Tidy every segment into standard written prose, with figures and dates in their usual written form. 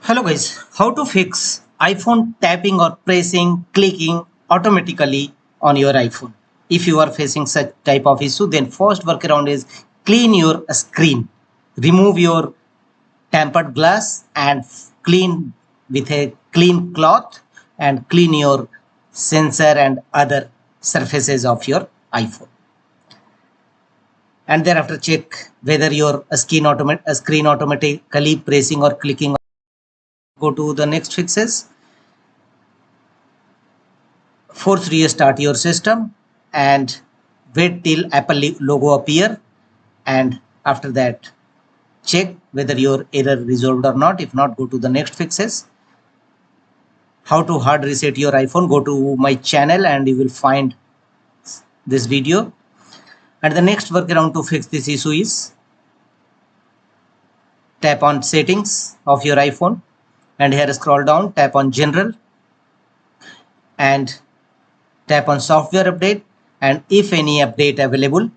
Hello guys, how to fix iPhone tapping or pressing, clicking automatically on your iPhone? If you are facing such type of issue, then first workaround is clean your screen. Remove your tempered glass and clean with a clean cloth and clean your sensor and other surfaces of your iPhone. And thereafter check whether your screen automatically pressing or clicking. Go to the next fixes. Force restart your system and wait till Apple logo appear, and after that check whether your error resolved or not. If not, go to the next fixes. How to hard reset your iPhone? Go to my channel and you will find this video. And the next workaround to fix this issue is tap on settings of your iPhone, and here scroll down, tap on general and tap on software update, and if any update available,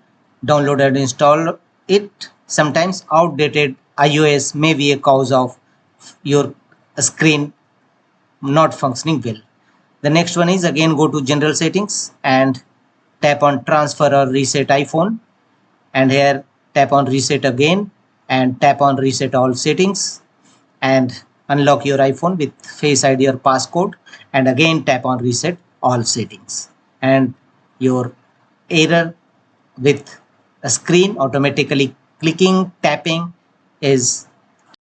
download and install it. Sometimes outdated iOS may be a cause of your screen not functioning well. The next one is again go to general settings and tap on transfer or reset iPhone, and here tap on reset again and tap on reset all settings and unlock your iPhone with Face ID or passcode, and again tap on reset all settings, and your error with a screen automatically clicking tapping is